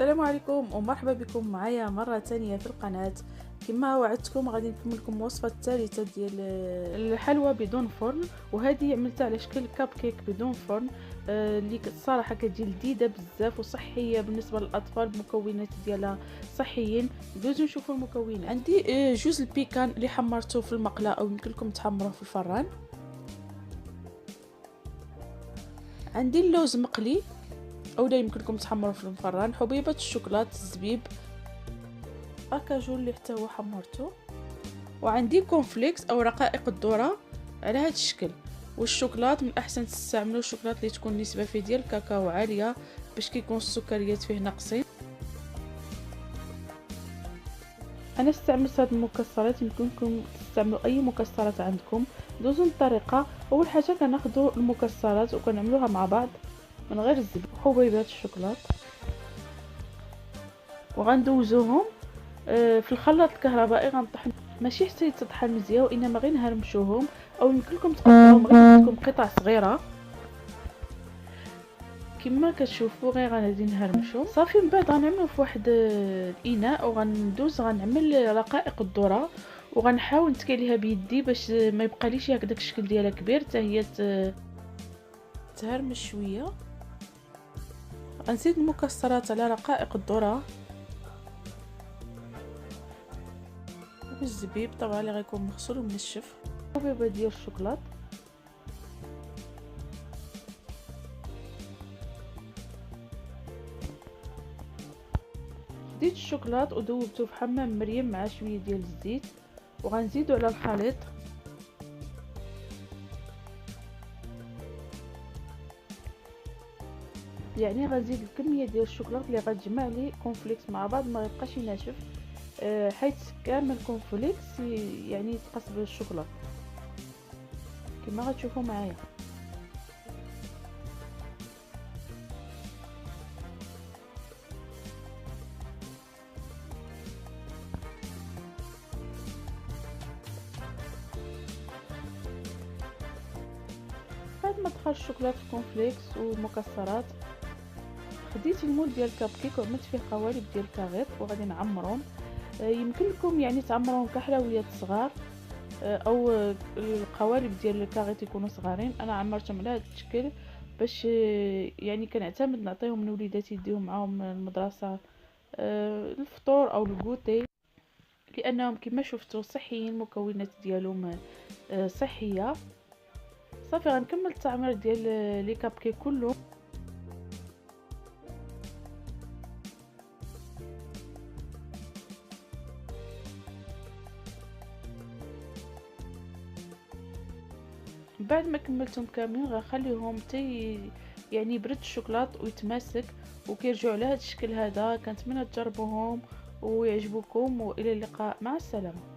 السلام عليكم ومرحبا بكم معايا مرة تانية في القناة. كما وعدتكم غادي نكمل لكم الوصفة الثالثة ديال الحلوى بدون فرن، وهذه عملتها على شكل كاب كيك بدون فرن. اللي الصراحة كتجي لذيذة بزاف وصحية بالنسبة للأطفال، المكونات ديالها صحيين. ندوزو نشوفوا المكونات. عندي جوز البيكان اللي حمرته في المقلاة او يمكن لكم تحمروه في الفران. عندي اللوز مقلي او لا يمكنكم تحمروه في الفران، حبيبه الشوكولاط، الزبيب، اكاجو اللي حتى هو حمرته، وعندي كونفليكس او رقائق الذره على هذا الشكل. والشوكولاط من الاحسن تستعملوا الشوكولاط اللي تكون النسبه فيه ديال الكاكاو عاليه باش كيكون السكريات فيه ناقصين. انا استعملت هذه المكسرات، يمكنكم تستعملوا اي مكسرات عندكم. دوزو الطريقه. اول حاجه كناخذوا المكسرات وكنعملوها مع بعض من غير الزبيب وحبيبات الشوكولاط، وغندوزوهم في الخلاط الكهربائي. غنطحن ماشي حتى يتطحن مزيان، وانما غير نهرمشوهم، او يمكن لكم تقطعوهم غير تكون قطع صغيره كما كتشوفوا. غير غادي نهرمشو صافي. من بعد غنعملو في واحد الاناء، وغندوز غنعمل رقائق الذره، وغنحاول نتكي ليها بيدي باش ما يبقى ليش هكذاك الشكل ديالها كبير، حتى هي تهرمش شويه. غنزيد المكسرات على رقائق الذره والزبيب طبعا اللي غيكون مغسول ومنشف، وحبيبه ديال الشوكولاط، زيت الشوكولاط وذوبته في حمام مريم مع شويه ديال الزيت، وغنزيدو على الخليط. يعني غنزيد الكميه ديال الشوكولاط اللي غتجمع لي كونفليكس مع بعض، ما يبقاش يناشف، حيت كامل كونفليكس يعني يتقص بالشوكولاط كما غتشوفوا معايا. بعد ما دخل الشوكولاط في الكونفليكس والمكسرات، خديت المول ديال الكب كيك وعملت فيه قوالب ديال الكاغيط وغادي نعمرهم. يمكن لكم يعني تعمروهم كحلويات صغار، او القوالب ديال الكاغيط يكونوا صغارين. انا عمرتهم على هذا الشكل باش يعني كنعتمد نعطيهم لوليداتي يديهم معاهم المدرسه الفطور او الكوتي، لانهم كما شفتوا صحيين، المكونات ديالهم صحيه. صافي غنكمل التعمير ديال لي كاب كيك كله. بعد ما كملتهم كاملين غنخليهم حتى يعني يبرد الشوكولاط ويتماسك وكيرجعوا على هذا الشكل هذا. كنتمنى تجربوهم ويعجبوكم، والى اللقاء، مع السلامه.